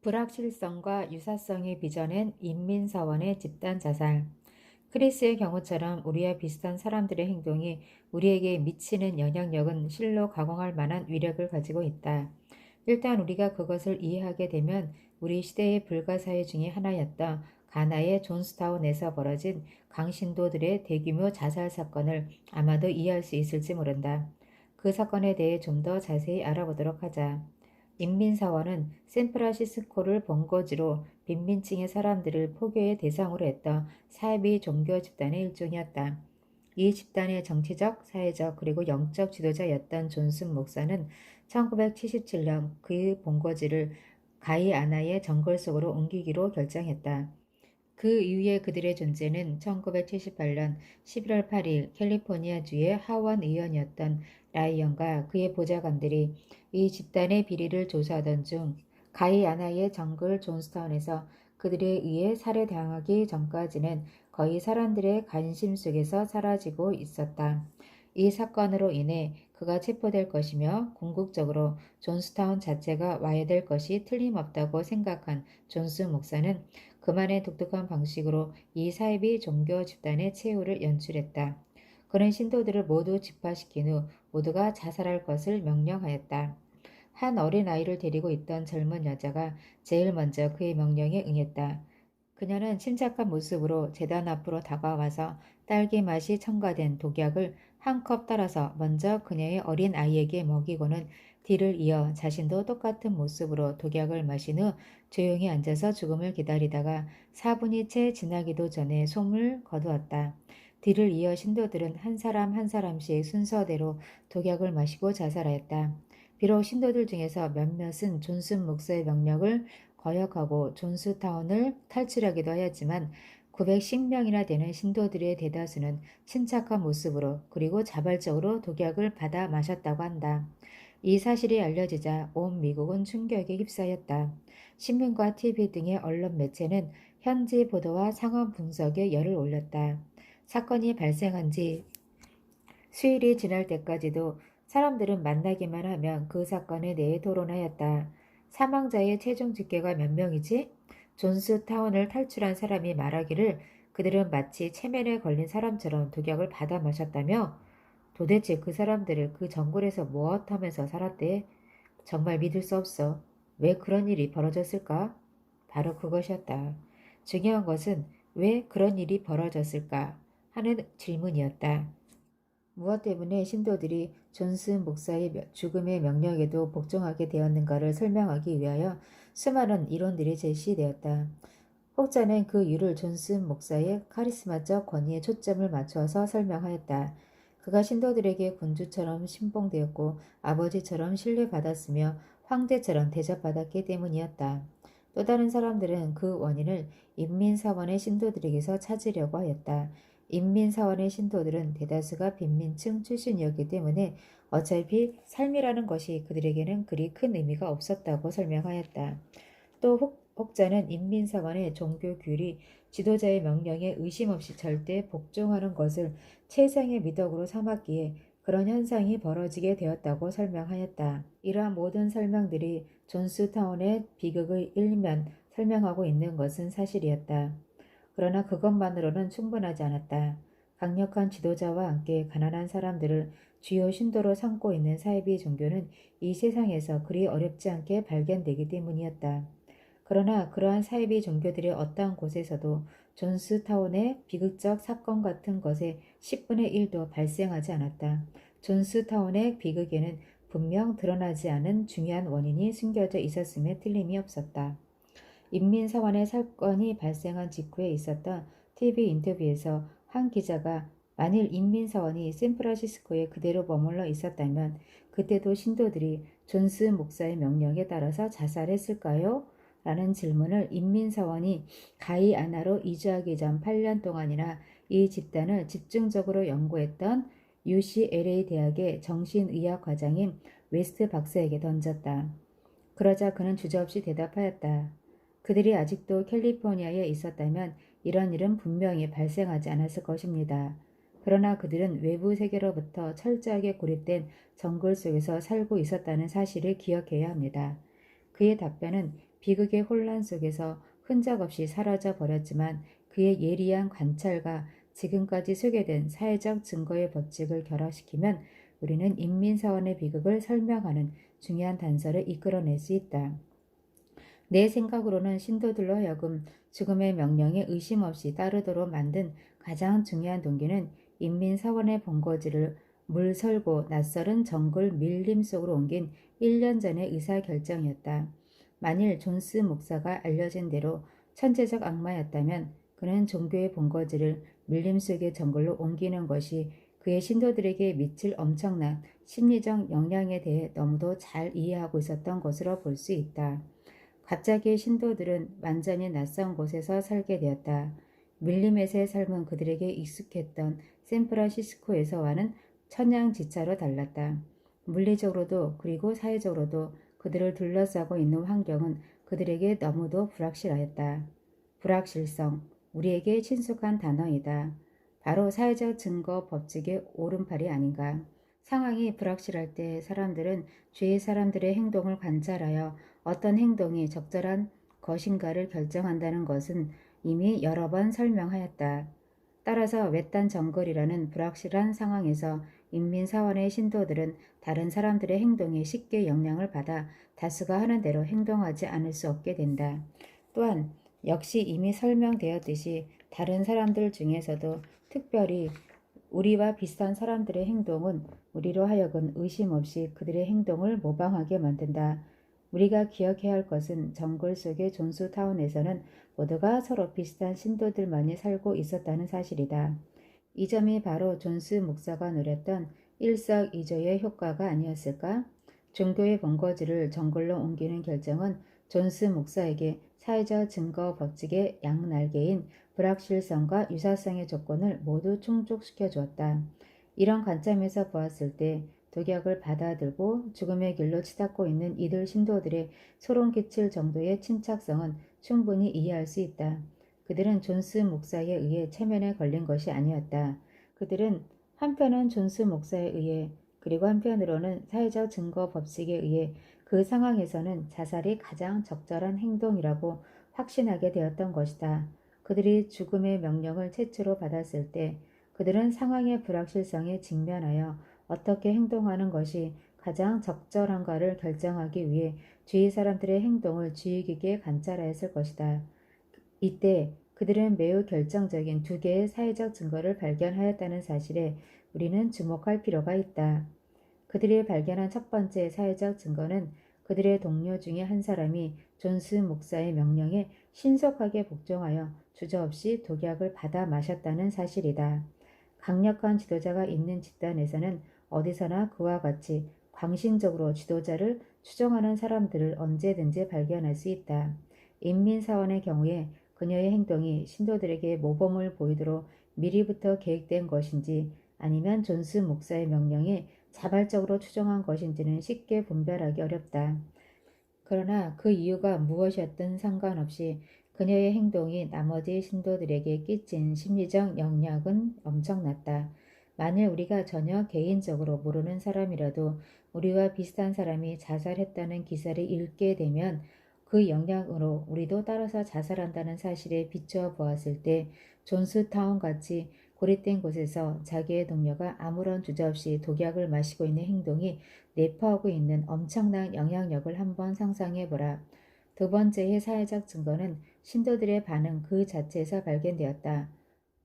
불확실성과 유사성이 빚어낸 인민사원의 집단 자살. 크리스의 경우처럼 우리와 비슷한 사람들의 행동이 우리에게 미치는 영향력은 실로 가공할 만한 위력을 가지고 있다. 일단 우리가 그것을 이해하게 되면 우리 시대의 불가사의 중에 하나였던 가나의 존스타운에서 벌어진 강신도들의 대규모 자살 사건을 아마도 이해할 수 있을지 모른다. 그 사건에 대해 좀 더 자세히 알아보도록 하자. 인민사원은 샌프란시스코를 본거지로 빈민층의 사람들을 포교의 대상으로 했던 사이비 종교 집단의 일종이었다. 이 집단의 정치적, 사회적, 그리고 영적 지도자였던 존슨 목사는 1977년 그 본거지를 가이아나의 정글 속으로 옮기기로 결정했다. 그 이후에 그들의 존재는 1978년 11월 8일 캘리포니아주의 하원 의원이었던 라이언과 그의 보좌관들이 이 집단의 비리를 조사하던 중 가이아나의 정글 존스타운에서 그들에 의해 살해당하기 전까지는 거의 사람들의 관심 속에서 사라지고 있었다. 이 사건으로 인해 그가 체포될 것이며 궁극적으로 존스타운 자체가 와야 될 것이 틀림없다고 생각한 존스 목사는 그만의 독특한 방식으로 이 사이비 종교 집단의 최후를 연출했다. 그는 신도들을 모두 집화시킨 후 모두가 자살할 것을 명령하였다. 한 어린아이를 데리고 있던 젊은 여자가 제일 먼저 그의 명령에 응했다. 그녀는 침착한 모습으로 제단 앞으로 다가와서 딸기 맛이 첨가된 독약을 한 컵 따라서 먼저 그녀의 어린 아이에게 먹이고는 뒤를 이어 자신도 똑같은 모습으로 독약을 마신 후 조용히 앉아서 죽음을 기다리다가 4분이 채 지나기도 전에 숨을 거두었다. 뒤를 이어 신도들은 한 사람 한 사람씩 순서대로 독약을 마시고 자살하였다. 비록 신도들 중에서 몇몇은 존슨 목사의 명령을 거역하고 존스타운을 탈출하기도 하였지만 910명이나 되는 신도들의 대다수는 침착한 모습으로 그리고 자발적으로 독약을 받아 마셨다고 한다. 이 사실이 알려지자 온 미국은 충격에 휩싸였다. 신문과 TV 등의 언론 매체는 현지 보도와 상황 분석에 열을 올렸다. 사건이 발생한 지 수일이 지날 때까지도 사람들은 만나기만 하면 그 사건에 대해 토론하였다. 사망자의 최종 집계가 몇 명이지? 존스타운을 탈출한 사람이 말하기를 그들은 마치 체면에 걸린 사람처럼 독약을 받아 마셨다며 도대체 그 사람들을 그 정글에서 무엇하면서 살았대? 정말 믿을 수 없어. 왜 그런 일이 벌어졌을까? 바로 그것이었다. 중요한 것은 왜 그런 일이 벌어졌을까 하는 질문이었다. 무엇 때문에 신도들이 존슨 목사의 죽음의 명령에도 복종하게 되었는가를 설명하기 위하여 수많은 이론들이 제시되었다. 혹자는 그 이유를 존슨 목사의 카리스마적 권위에 초점을 맞춰서 설명하였다. 그가 신도들에게 군주처럼 신봉되었고 아버지처럼 신뢰받았으며 황제처럼 대접받았기 때문이었다. 또 다른 사람들은 그 원인을 인민사원의 신도들에게서 찾으려고 하였다. 인민사원의 신도들은 대다수가 빈민층 출신이었기 때문에 어차피 삶이라는 것이 그들에게는 그리 큰 의미가 없었다고 설명하였다. 또 혹자는 인민사관의 종교규율이 지도자의 명령에 의심 없이 절대 복종하는 것을 최상의 미덕으로 삼았기에 그런 현상이 벌어지게 되었다고 설명하였다. 이러한 모든 설명들이 존스타운의 비극을 일면 설명하고 있는 것은 사실이었다. 그러나 그것만으로는 충분하지 않았다. 강력한 지도자와 함께 가난한 사람들을 주요 신도로 삼고 있는 사이비 종교는 이 세상에서 그리 어렵지 않게 발견되기 때문이었다. 그러나 그러한 사이비 종교들의 어떠한 곳에서도 존스타운의 비극적 사건 같은 것의 10분의 1도 발생하지 않았다. 존스타운의 비극에는 분명 드러나지 않은 중요한 원인이 숨겨져 있었음에 틀림이 없었다. 인민사원의 사건이 발생한 직후에 있었던 TV 인터뷰에서 한 기자가 만일 인민사원이 샌프란시스코에 그대로 머물러 있었다면 그때도 신도들이 존스 목사의 명령에 따라서 자살했을까요? 라는 질문을 인민사원이 가이아나로 이주하기 전 8년 동안이나 이 집단을 집중적으로 연구했던 UCLA 대학의 정신의학 과장인 웨스트 박사에게 던졌다. 그러자 그는 주저없이 대답하였다. 그들이 아직도 캘리포니아에 있었다면 이런 일은 분명히 발생하지 않았을 것입니다. 그러나 그들은 외부 세계로부터 철저하게 고립된 정글 속에서 살고 있었다는 사실을 기억해야 합니다. 그의 답변은 비극의 혼란 속에서 흔적 없이 사라져 버렸지만 그의 예리한 관찰과 지금까지 소개된 사회적 증거의 법칙을 결합시키면 우리는 인민사원의 비극을 설명하는 중요한 단서를 이끌어낼 수 있다. 내 생각으로는 신도들로 하여금 죽음의 명령에 의심 없이 따르도록 만든 가장 중요한 동기는 인민사원의 본거지를 물설고 낯설은 정글 밀림 속으로 옮긴 1년 전의 의사결정이었다. 만일 존스 목사가 알려진 대로 천재적 악마였다면 그는 종교의 본거지를 밀림 속의 정글로 옮기는 것이 그의 신도들에게 미칠 엄청난 심리적 영향에 대해 너무도 잘 이해하고 있었던 것으로 볼 수 있다. 갑자기 신도들은 완전히 낯선 곳에서 살게 되었다. 밀림에서의 삶은 그들에게 익숙했던 샌프란시스코에서와는 천양지차로 달랐다. 물리적으로도 그리고 사회적으로도 그들을 둘러싸고 있는 환경은 그들에게 너무도 불확실하였다. 불확실성, 우리에게 친숙한 단어이다. 바로 사회적 증거 법칙의 오른팔이 아닌가. 상황이 불확실할 때 사람들은 주위 사람들의 행동을 관찰하여 어떤 행동이 적절한 것인가를 결정한다는 것은 이미 여러 번 설명하였다. 따라서 외딴 정글이라는 불확실한 상황에서 인민사원의 신도들은 다른 사람들의 행동에 쉽게 영향을 받아 다수가 하는 대로 행동하지 않을 수 없게 된다. 또한 역시 이미 설명되었듯이 다른 사람들 중에서도 특별히 우리와 비슷한 사람들의 행동은 우리로 하여금 의심 없이 그들의 행동을 모방하게 만든다. 우리가 기억해야 할 것은 정글 속의 존스타운에서는 모두가 서로 비슷한 신도들만이 살고 있었다는 사실이다. 이 점이 바로 존스 목사가 누렸던 일석이조의 효과가 아니었을까? 종교의 본거지를 정글로 옮기는 결정은 존스 목사에게 사회적 증거 법칙의 양날개인 불확실성과 유사성의 조건을 모두 충족시켜 주었다. 이런 관점에서 보았을 때 독약을 받아들고 죽음의 길로 치닫고 있는 이들 신도들의 소름 끼칠 정도의 침착성은 충분히 이해할 수 있다. 그들은 존스 목사에 의해 체면에 걸린 것이 아니었다. 그들은 한편은 존스 목사에 의해 그리고 한편으로는 사회적 증거 법칙에 의해 그 상황에서는 자살이 가장 적절한 행동이라고 확신하게 되었던 것이다. 그들이 죽음의 명령을 최초로 받았을 때 그들은 상황의 불확실성에 직면하여 어떻게 행동하는 것이 가장 적절한가를 결정하기 위해 주위 사람들의 행동을 주의 깊게 관찰하였을 것이다. 이때 그들은 매우 결정적인 두 개의 사회적 증거를 발견하였다는 사실에 우리는 주목할 필요가 있다. 그들이 발견한 첫 번째 사회적 증거는 그들의 동료 중에 한 사람이 존스 목사의 명령에 신속하게 복종하여 주저없이 독약을 받아 마셨다는 사실이다. 강력한 지도자가 있는 집단에서는 어디서나 그와 같이 광신적으로 지도자를 추종하는 사람들을 언제든지 발견할 수 있다. 인민사원의 경우에 그녀의 행동이 신도들에게 모범을 보이도록 미리부터 계획된 것인지 아니면 존스 목사의 명령에 자발적으로 추종한 것인지는 쉽게 분별하기 어렵다. 그러나 그 이유가 무엇이었든 상관없이 그녀의 행동이 나머지 신도들에게 끼친 심리적 영향은 엄청났다. 만일 우리가 전혀 개인적으로 모르는 사람이라도 우리와 비슷한 사람이 자살했다는 기사를 읽게 되면 그 영향으로 우리도 따라서 자살한다는 사실에 비추어 보았을 때 존스타운 같이 고립된 곳에서 자기의 동료가 아무런 주저 없이 독약을 마시고 있는 행동이 내포하고 있는 엄청난 영향력을 한번 상상해보라. 두 번째의 사회적 증거는 신도들의 반응 그 자체에서 발견되었다.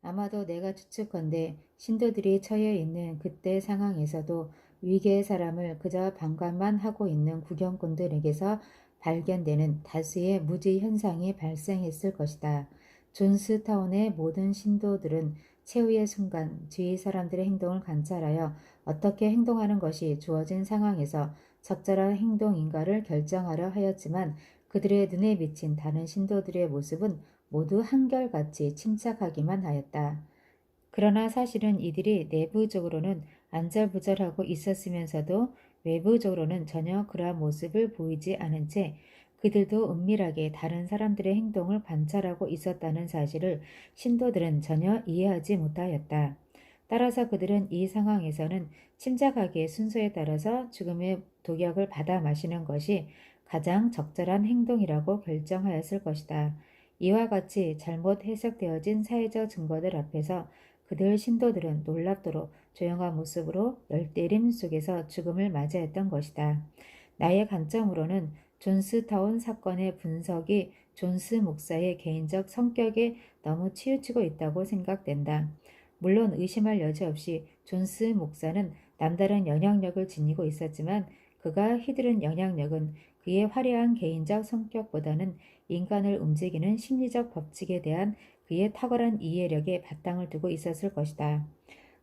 아마도 내가 추측컨대 신도들이 처해 있는 그때 상황에서도 위계의 사람을 그저 방관만 하고 있는 구경꾼들에게서 발견되는 다수의 무지 현상이 발생했을 것이다. 존스타운의 모든 신도들은 최후의 순간 주위 사람들의 행동을 관찰하여 어떻게 행동하는 것이 주어진 상황에서 적절한 행동인가를 결정하려 하였지만 그들의 눈에 비친 다른 신도들의 모습은 모두 한결같이 침착하기만 하였다. 그러나 사실은 이들이 내부적으로는 안절부절하고 있었으면서도 외부적으로는 전혀 그러한 모습을 보이지 않은 채 그들도 은밀하게 다른 사람들의 행동을 관찰하고 있었다는 사실을 신도들은 전혀 이해하지 못하였다. 따라서 그들은 이 상황에서는 침착하게 순서에 따라서 죽음의 독약을 받아 마시는 것이 가장 적절한 행동이라고 결정하였을 것이다. 이와 같이 잘못 해석되어진 사회적 증거들 앞에서 그들 신도들은 놀랍도록 조용한 모습으로 열대림 속에서 죽음을 맞이했던 것이다. 나의 관점으로는 존스타운 사건의 분석이 존스 목사의 개인적 성격에 너무 치우치고 있다고 생각된다. 물론 의심할 여지 없이 존스 목사는 남다른 영향력을 지니고 있었지만 그가 휘두른 영향력은 그의 화려한 개인적 성격보다는 인간을 움직이는 심리적 법칙에 대한 그의 탁월한 이해력에 바탕을 두고 있었을 것이다.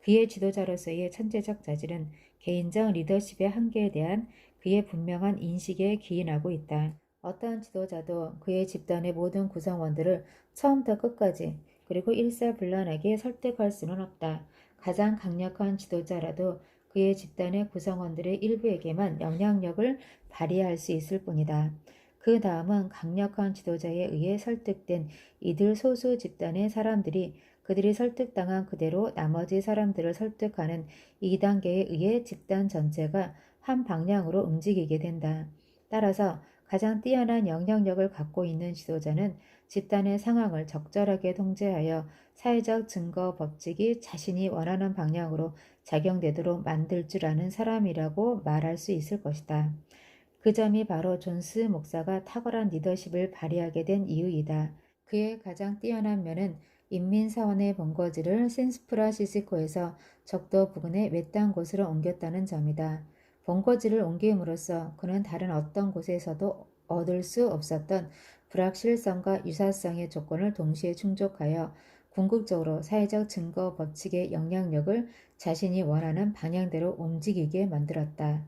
그의 지도자로서의 천재적 자질은 개인적 리더십의 한계에 대한 그의 분명한 인식에 기인하고 있다. 어떤 지도자도 그의 집단의 모든 구성원들을 처음부터 끝까지 그리고 일사불란하게 설득할 수는 없다. 가장 강력한 지도자라도 그의 집단의 구성원들의 일부에게만 영향력을 발휘할 수 있을 뿐이다. 그 다음은 강력한 지도자에 의해 설득된 이들 소수 집단의 사람들이 그들이 설득당한 그대로 나머지 사람들을 설득하는 2단계에 의해 집단 전체가 한 방향으로 움직이게 된다. 따라서 가장 뛰어난 영향력을 갖고 있는 지도자는 집단의 상황을 적절하게 통제하여 사회적 증거 법칙이 자신이 원하는 방향으로 작용되도록 만들 줄 아는 사람이라고 말할 수 있을 것이다. 그 점이 바로 존스 목사가 탁월한 리더십을 발휘하게 된 이유이다. 그의 가장 뛰어난 면은 인민사원의 본거지를 샌프란시스코에서 적도 부근의 외딴 곳으로 옮겼다는 점이다. 본거지를 옮김으로써 그는 다른 어떤 곳에서도 얻을 수 없었던 불확실성과 유사성의 조건을 동시에 충족하여 궁극적으로 사회적 증거 법칙의 영향력을 자신이 원하는 방향대로 움직이게 만들었다.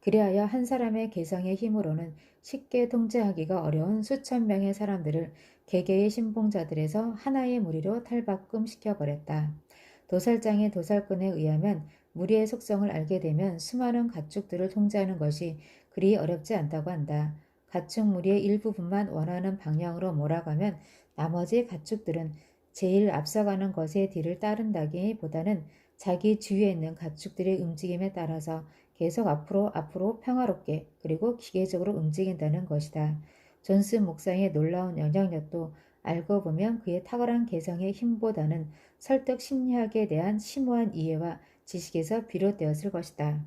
그리하여 한 사람의 개성의 힘으로는 쉽게 통제하기가 어려운 수천 명의 사람들을 개개의 신봉자들에서 하나의 무리로 탈바꿈시켜버렸다. 도살장의 도살꾼에 의하면 무리의 속성을 알게 되면 수많은 가축들을 통제하는 것이 그리 어렵지 않다고 한다. 가축 무리의 일부분만 원하는 방향으로 몰아가면 나머지 가축들은 제일 앞서가는 것의 뒤를 따른다기보다는 자기 주위에 있는 가축들의 움직임에 따라서 계속 앞으로 평화롭게 그리고 기계적으로 움직인다는 것이다. 존스 목사의 놀라운 영향력도 알고 보면 그의 탁월한 개성의 힘보다는 설득 심리학에 대한 심오한 이해와 지식에서 비롯되었을 것이다.